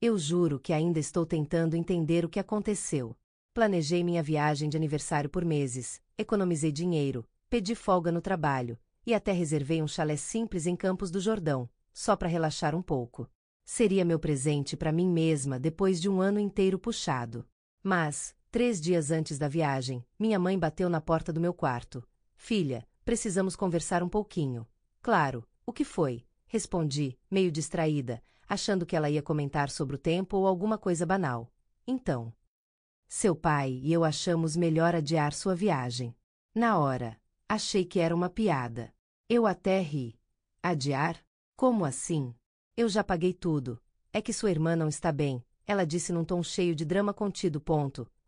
Eu juro que ainda estou tentando entender o que aconteceu. Planejei minha viagem de aniversário por meses, economizei dinheiro, pedi folga no trabalho, e até reservei um chalé simples em Campos do Jordão, só para relaxar um pouco. Seria meu presente para mim mesma depois de um ano inteiro puxado. Mas, 3 dias antes da viagem, minha mãe bateu na porta do meu quarto. Filha, precisamos conversar um pouquinho. Claro, o que foi? Respondi, meio distraída, achando que ela ia comentar sobre o tempo ou alguma coisa banal. Então, seu pai e eu achamos melhor adiar sua viagem. Na hora, achei que era uma piada. Eu até ri. Adiar? Como assim? Eu já paguei tudo. É que sua irmã não está bem, ela disse num tom cheio de drama contido.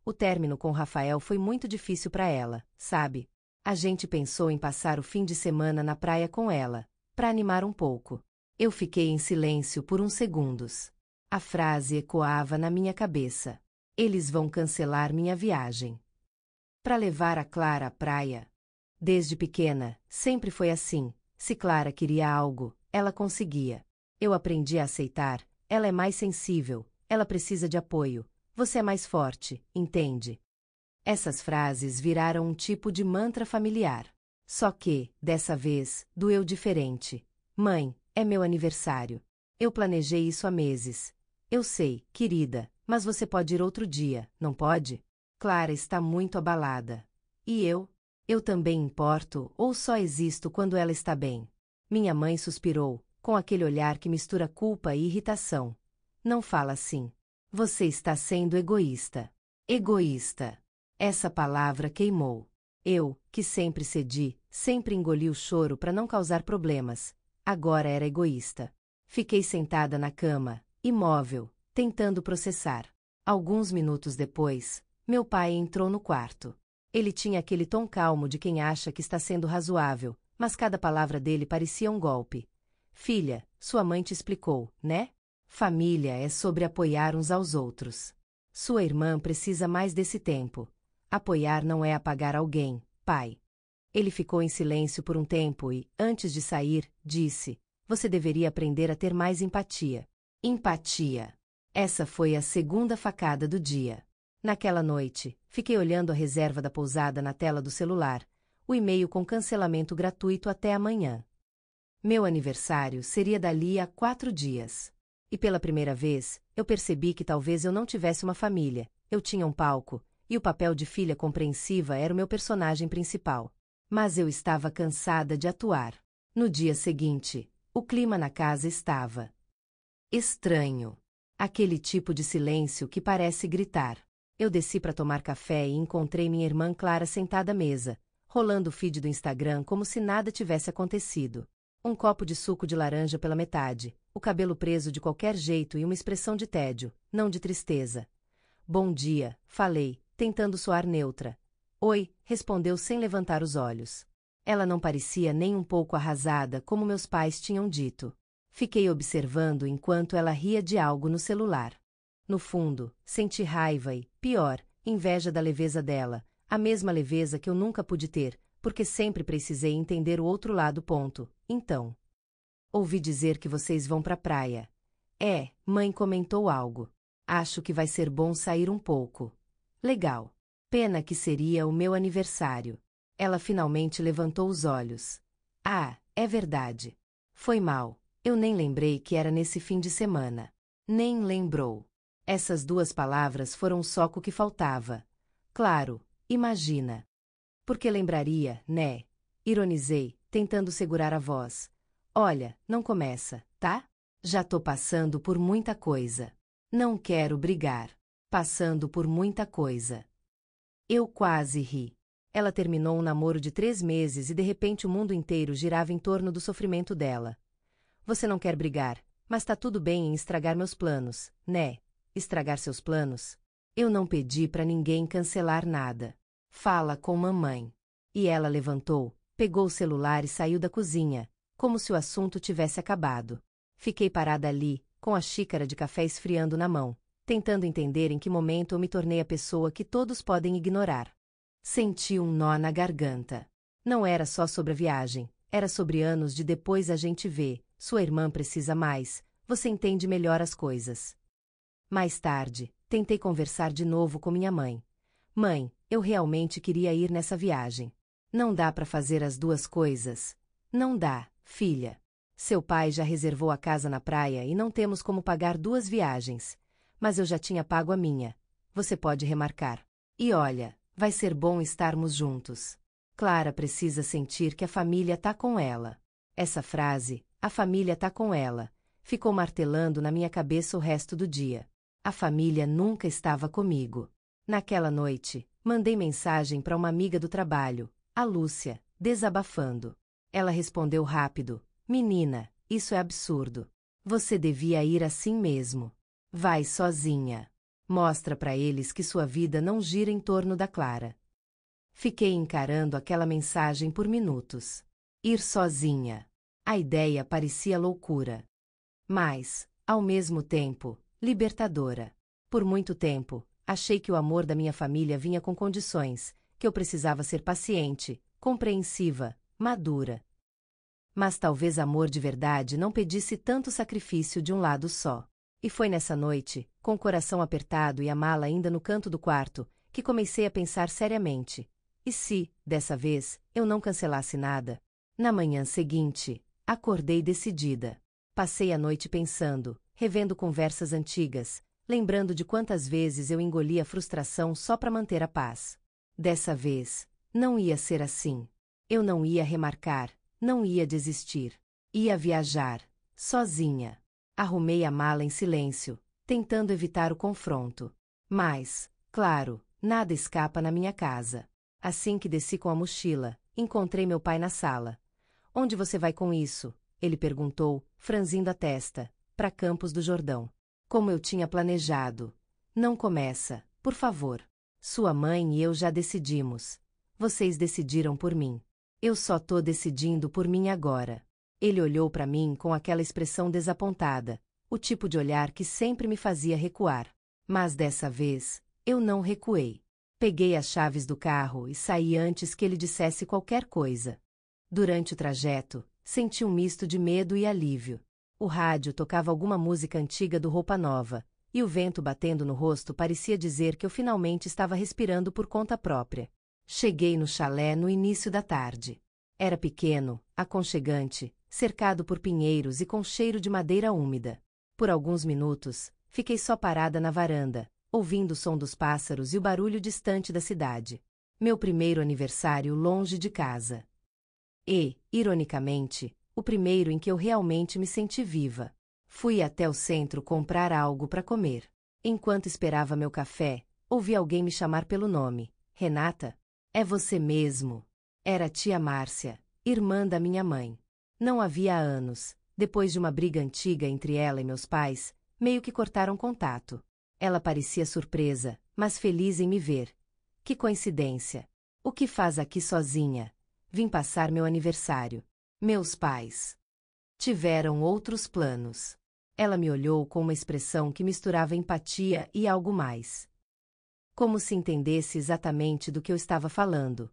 O término com Rafael foi muito difícil para ela, sabe? A gente pensou em passar o fim de semana na praia com ela, para animar um pouco. Eu fiquei em silêncio por uns segundos. A frase ecoava na minha cabeça. Eles vão cancelar minha viagem. Para levar a Clara à praia. Desde pequena, sempre foi assim. Se Clara queria algo, ela conseguia. Eu aprendi a aceitar, ela é mais sensível, ela precisa de apoio, você é mais forte, entende? Essas frases viraram um tipo de mantra familiar. Só que, dessa vez, doeu diferente. Mãe, é meu aniversário. Eu planejei isso há meses. Eu sei, querida, mas você pode ir outro dia, não pode? Clara está muito abalada. E eu? Eu também importo ou só existo quando ela está bem? Minha mãe suspirou, com aquele olhar que mistura culpa e irritação. Não fala assim. Você está sendo egoísta. Egoísta. Essa palavra queimou. Eu, que sempre cedi, sempre engoli o choro para não causar problemas, agora era egoísta. Fiquei sentada na cama, imóvel, tentando processar. Alguns minutos depois, meu pai entrou no quarto. Ele tinha aquele tom calmo de quem acha que está sendo razoável, mas cada palavra dele parecia um golpe. Filha, sua mãe te explicou, né? Família é sobre apoiar uns aos outros. Sua irmã precisa mais desse tempo. Apoiar não é apagar alguém, pai. Ele ficou em silêncio por um tempo e, antes de sair, disse: você deveria aprender a ter mais empatia. Empatia. Essa foi a segunda facada do dia. Naquela noite, fiquei olhando a reserva da pousada na tela do celular, o e-mail com cancelamento gratuito até amanhã. Meu aniversário seria dali a 4 dias. E pela primeira vez, eu percebi que talvez eu não tivesse uma família, eu tinha um palco, e o papel de filha compreensiva era o meu personagem principal. Mas eu estava cansada de atuar. No dia seguinte, o clima na casa estava estranho. Aquele tipo de silêncio que parece gritar. Eu desci para tomar café e encontrei minha irmã Clara sentada à mesa, rolando o feed do Instagram como se nada tivesse acontecido. Um copo de suco de laranja pela metade, o cabelo preso de qualquer jeito e uma expressão de tédio, não de tristeza. Bom dia, falei, tentando soar neutra. Oi, respondeu sem levantar os olhos. Ela não parecia nem um pouco arrasada como meus pais tinham dito. Fiquei observando enquanto ela ria de algo no celular. No fundo, senti raiva e, pior, inveja da leveza dela, a mesma leveza que eu nunca pude ter, porque sempre precisei entender o outro lado. Então. Ouvi dizer que vocês vão pra praia. É, mãe comentou algo. Acho que vai ser bom sair um pouco. Legal. Pena que seria o meu aniversário. Ela finalmente levantou os olhos. Ah, é verdade. Foi mal. Eu nem lembrei que era nesse fim de semana. Nem lembrou. Essas 2 palavras foram o soco que faltava. Claro, imagina. Porque lembraria, né? Ironizei, tentando segurar a voz. Olha, não começa, tá? Já tô passando por muita coisa. Não quero brigar. Passando por muita coisa. Eu quase ri. Ela terminou um namoro de 3 meses e de repente o mundo inteiro girava em torno do sofrimento dela. Você não quer brigar, mas tá tudo bem em estragar meus planos, né? Estragar seus planos? Eu não pedi pra ninguém cancelar nada. Fala com mamãe. E ela levantou, pegou o celular e saiu da cozinha, como se o assunto tivesse acabado. Fiquei parada ali, com a xícara de café esfriando na mão, tentando entender em que momento eu me tornei a pessoa que todos podem ignorar. Senti um nó na garganta. Não era só sobre a viagem, era sobre anos de depois a gente vê, sua irmã precisa mais, você entende melhor as coisas. Mais tarde, tentei conversar de novo com minha mãe. Mãe, eu realmente queria ir nessa viagem. Não dá para fazer as duas coisas? Não dá, filha. Seu pai já reservou a casa na praia e não temos como pagar duas viagens. Mas eu já tinha pago a minha. Você pode remarcar. E olha, vai ser bom estarmos juntos. Clara precisa sentir que a família tá com ela. Essa frase, a família tá com ela, ficou martelando na minha cabeça o resto do dia. A família nunca estava comigo. Naquela noite, mandei mensagem para uma amiga do trabalho, a Lúcia, desabafando. Ela respondeu rápido: Menina, isso é absurdo. Você devia ir assim mesmo. Vai sozinha. Mostra para eles que sua vida não gira em torno da Clara. Fiquei encarando aquela mensagem por minutos. Ir sozinha. A ideia parecia loucura. Mas, ao mesmo tempo, libertadora. Por muito tempo, achei que o amor da minha família vinha com condições, que eu precisava ser paciente, compreensiva, madura. Mas talvez amor de verdade não pedisse tanto sacrifício de um lado só. E foi nessa noite, com o coração apertado e a mala ainda no canto do quarto, que comecei a pensar seriamente. E se, dessa vez, eu não cancelasse nada? Na manhã seguinte, acordei decidida. Passei a noite pensando, revendo conversas antigas, lembrando de quantas vezes eu engoli a frustração só para manter a paz. Dessa vez, não ia ser assim. Eu não ia remarcar, não ia desistir. Ia viajar, sozinha. Arrumei a mala em silêncio, tentando evitar o confronto. Mas, claro, nada escapa na minha casa. Assim que desci com a mochila, encontrei meu pai na sala. Onde você vai com isso? Ele perguntou, franzindo a testa. Para Campos do Jordão. Como eu tinha planejado. Não começa, por favor. Sua mãe e eu já decidimos. Vocês decidiram por mim. Eu só tô decidindo por mim agora. Ele olhou para mim com aquela expressão desapontada, o tipo de olhar que sempre me fazia recuar. Mas dessa vez, eu não recuei. Peguei as chaves do carro e saí antes que ele dissesse qualquer coisa. Durante o trajeto, senti um misto de medo e alívio. O rádio tocava alguma música antiga do Roupa Nova, e o vento batendo no rosto parecia dizer que eu finalmente estava respirando por conta própria. Cheguei no chalé no início da tarde. Era pequeno, aconchegante, cercado por pinheiros e com cheiro de madeira úmida. Por alguns minutos, fiquei só parada na varanda, ouvindo o som dos pássaros e o barulho distante da cidade. Meu primeiro aniversário longe de casa. E, ironicamente, o primeiro em que eu realmente me senti viva. Fui até o centro comprar algo para comer. Enquanto esperava meu café, ouvi alguém me chamar pelo nome. Renata? É você mesmo. Era a tia Márcia, irmã da minha mãe. Não havia anos, depois de uma briga antiga entre ela e meus pais, meio que cortaram contato. Ela parecia surpresa, mas feliz em me ver. Que coincidência. O que faz aqui sozinha? Vim passar meu aniversário. Meus pais tiveram outros planos. Ela me olhou com uma expressão que misturava empatia e algo mais. Como se entendesse exatamente do que eu estava falando.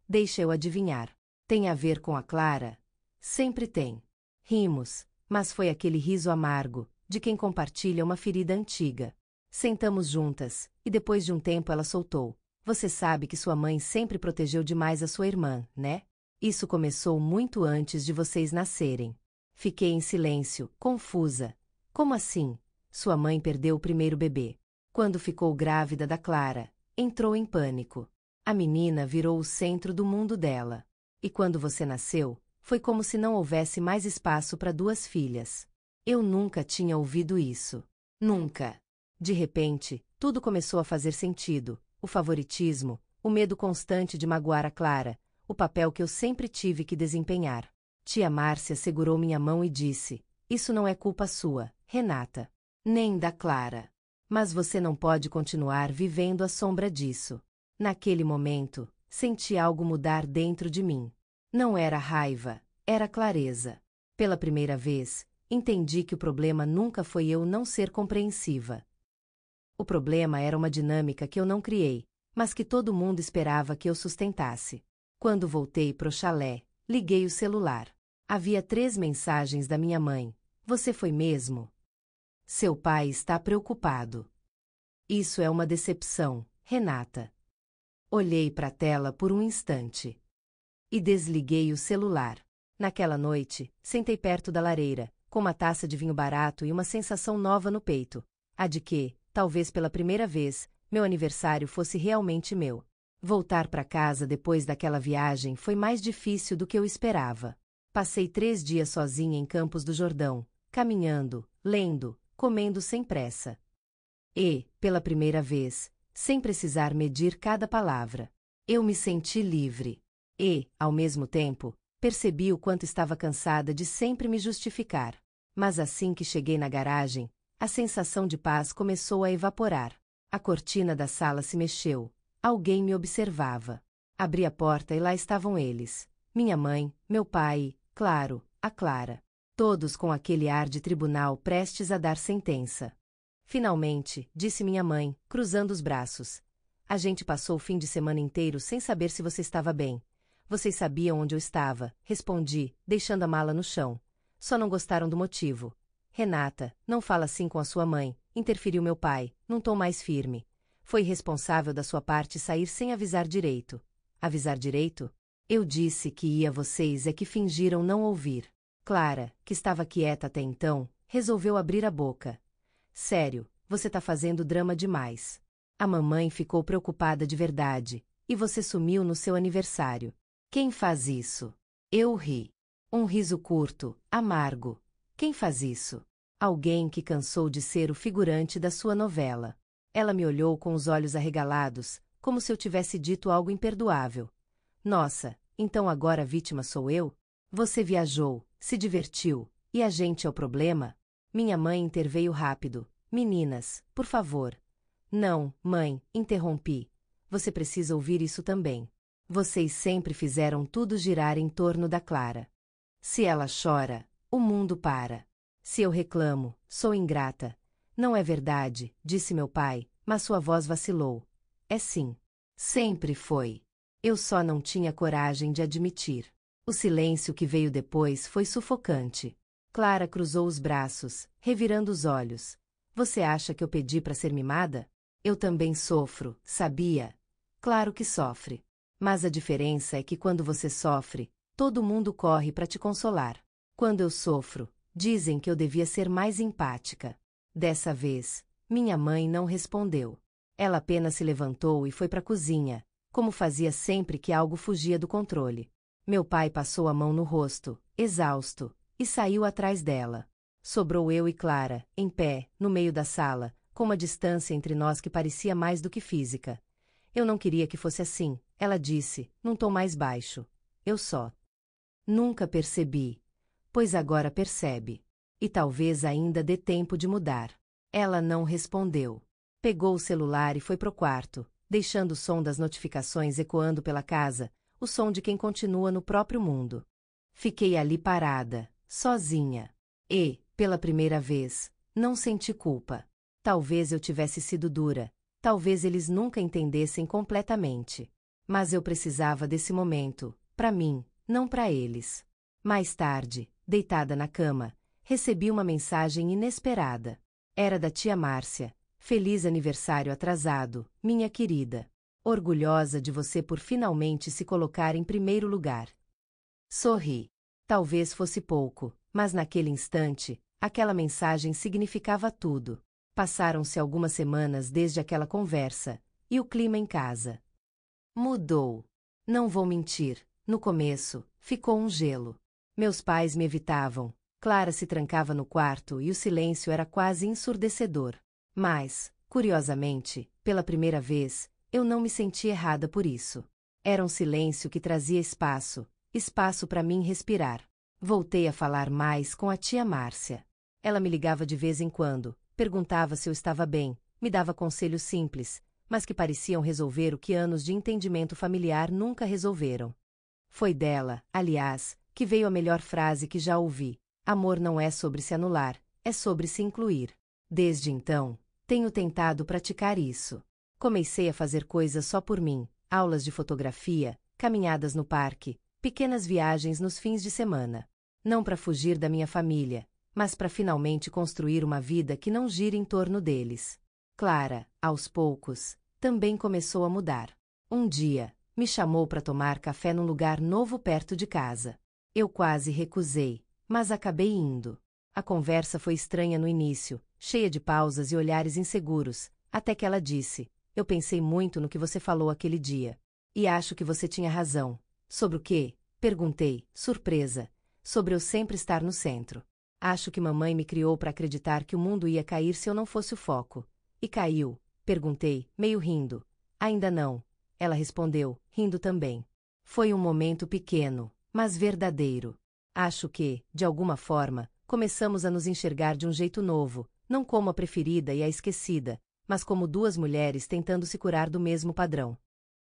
Deixa eu adivinhar. Tem a ver com a Clara? Sempre tem. Rimos, mas foi aquele riso amargo, de quem compartilha uma ferida antiga. Sentamos juntas, e depois de um tempo ela soltou. Você sabe que sua mãe sempre protegeu demais a sua irmã, né? Isso começou muito antes de vocês nascerem. Fiquei em silêncio, confusa. Como assim? Sua mãe perdeu o primeiro bebê. Quando ficou grávida da Clara, entrou em pânico. A menina virou o centro do mundo dela. E quando você nasceu, foi como se não houvesse mais espaço para duas filhas. Eu nunca tinha ouvido isso. Nunca. De repente, tudo começou a fazer sentido. O favoritismo, o medo constante de magoar a Clara, o papel que eu sempre tive que desempenhar. Tia Márcia segurou minha mão e disse: Isso não é culpa sua, Renata. Nem da Clara. Mas você não pode continuar vivendo à sombra disso. Naquele momento, senti algo mudar dentro de mim. Não era raiva, era clareza. Pela primeira vez, entendi que o problema nunca foi eu não ser compreensiva. O problema era uma dinâmica que eu não criei, mas que todo mundo esperava que eu sustentasse. Quando voltei pro chalé, liguei o celular. Havia 3 mensagens da minha mãe. Você foi mesmo? Seu pai está preocupado. Isso é uma decepção, Renata. Olhei para a tela por um instante. E desliguei o celular. Naquela noite, sentei perto da lareira, com uma taça de vinho barato e uma sensação nova no peito. A de que, talvez pela primeira vez, meu aniversário fosse realmente meu. Voltar para casa depois daquela viagem foi mais difícil do que eu esperava. Passei 3 dias sozinha em Campos do Jordão, caminhando, lendo, comendo sem pressa. E, pela primeira vez, sem precisar medir cada palavra, eu me senti livre. E, ao mesmo tempo, percebi o quanto estava cansada de sempre me justificar. Mas assim que cheguei na garagem, a sensação de paz começou a evaporar. A cortina da sala se mexeu. Alguém me observava. Abri a porta e lá estavam eles. Minha mãe, meu pai e, claro, a Clara. Todos com aquele ar de tribunal prestes a dar sentença. Finalmente, disse minha mãe, cruzando os braços. A gente passou o fim de semana inteiro sem saber se você estava bem. Vocês sabiam onde eu estava, respondi, deixando a mala no chão. Só não gostaram do motivo. Renata, não fala assim com a sua mãe, interferiu meu pai, num tom mais firme. Foi irresponsável da sua parte sair sem avisar direito. Avisar direito? Eu disse que ia, vocês é que fingiram não ouvir. Clara, que estava quieta até então, resolveu abrir a boca. Sério, você tá fazendo drama demais. A mamãe ficou preocupada de verdade, e você sumiu no seu aniversário. Quem faz isso? Eu ri. Um riso curto, amargo. Quem faz isso? Alguém que cansou de ser o figurante da sua novela. Ela me olhou com os olhos arregalados, como se eu tivesse dito algo imperdoável. Nossa, então agora a vítima sou eu? Você viajou, se divertiu, e a gente é o problema? Minha mãe interveio rápido. Meninas, por favor. Não, mãe, interrompi. Você precisa ouvir isso também. Vocês sempre fizeram tudo girar em torno da Clara. Se ela chora, o mundo para. Se eu reclamo, sou ingrata. Não é verdade, disse meu pai, mas sua voz vacilou. É sim. Sempre foi. Eu só não tinha coragem de admitir. O silêncio que veio depois foi sufocante. Clara cruzou os braços, revirando os olhos. Você acha que eu pedi para ser mimada? Eu também sofro, sabia? Claro que sofre. Mas a diferença é que quando você sofre, todo mundo corre para te consolar. Quando eu sofro, dizem que eu devia ser mais empática. Dessa vez, minha mãe não respondeu. Ela apenas se levantou e foi para a cozinha, como fazia sempre que algo fugia do controle. Meu pai passou a mão no rosto, exausto, e saiu atrás dela. Sobrou eu e Clara, em pé, no meio da sala, com uma distância entre nós que parecia mais do que física. Eu não queria que fosse assim, ela disse, num tom mais baixo. Eu só nunca percebi. Pois agora percebe. E talvez ainda dê tempo de mudar. Ela não respondeu. Pegou o celular e foi pro quarto, deixando o som das notificações ecoando pela casa, o som de quem continua no próprio mundo. Fiquei ali parada, sozinha. E, pela primeira vez, não senti culpa. Talvez eu tivesse sido dura. Talvez eles nunca entendessem completamente. Mas eu precisava desse momento, para mim, não para eles. Mais tarde, deitada na cama, recebi uma mensagem inesperada. Era da tia Márcia. Feliz aniversário atrasado, minha querida. Orgulhosa de você por finalmente se colocar em primeiro lugar. Sorri. Talvez fosse pouco, mas naquele instante, aquela mensagem significava tudo. Passaram-se algumas semanas desde aquela conversa, e o clima em casa mudou. Não vou mentir, no começo, ficou um gelo. Meus pais me evitavam, Clara se trancava no quarto e o silêncio era quase ensurdecedor. Mas, curiosamente, pela primeira vez, eu não me senti errada por isso. Era um silêncio que trazia espaço para mim respirar. Voltei a falar mais com a tia Márcia. Ela me ligava de vez em quando, perguntava se eu estava bem, me dava conselhos simples, mas que pareciam resolver o que anos de entendimento familiar nunca resolveram. Foi dela, aliás, que veio a melhor frase que já ouvi. Amor não é sobre se anular, é sobre se incluir. Desde então, tenho tentado praticar isso. Comecei a fazer coisas só por mim, aulas de fotografia, caminhadas no parque, pequenas viagens nos fins de semana. Não para fugir da minha família, mas para finalmente construir uma vida que não gira em torno deles. Clara, aos poucos, também começou a mudar. Um dia, me chamou para tomar café num lugar novo perto de casa. Eu quase recusei, mas acabei indo. A conversa foi estranha no início, cheia de pausas e olhares inseguros, até que ela disse: "Eu pensei muito no que você falou aquele dia. E acho que você tinha razão." "Sobre o quê?" perguntei, surpresa. "Sobre eu sempre estar no centro. Acho que mamãe me criou para acreditar que o mundo ia cair se eu não fosse o foco." "E caiu?" perguntei, meio rindo. "Ainda não." Ela respondeu, rindo também. Foi um momento pequeno, mas verdadeiro. Acho que, de alguma forma, começamos a nos enxergar de um jeito novo, não como a preferida e a esquecida, mas como duas mulheres tentando se curar do mesmo padrão.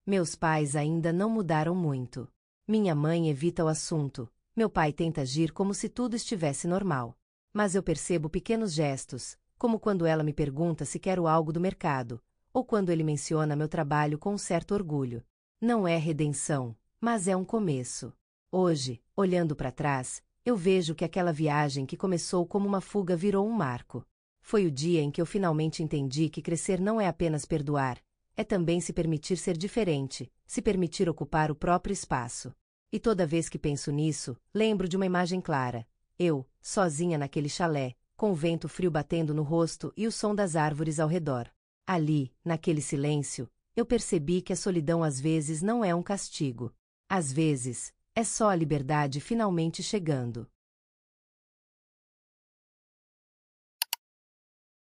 Meus pais ainda não mudaram muito. Minha mãe evita o assunto, meu pai tenta agir como se tudo estivesse normal. Mas eu percebo pequenos gestos, como quando ela me pergunta se quero algo do mercado, ou quando ele menciona meu trabalho com um certo orgulho. Não é redenção, mas é um começo. Hoje, olhando para trás, eu vejo que aquela viagem que começou como uma fuga virou um marco. Foi o dia em que eu finalmente entendi que crescer não é apenas perdoar, é também se permitir ser diferente, se permitir ocupar o próprio espaço. E toda vez que penso nisso, lembro de uma imagem clara. Eu, sozinha naquele chalé, com o vento frio batendo no rosto e o som das árvores ao redor. Ali, naquele silêncio, eu percebi que a solidão às vezes não é um castigo. Às vezes, é só a liberdade finalmente chegando.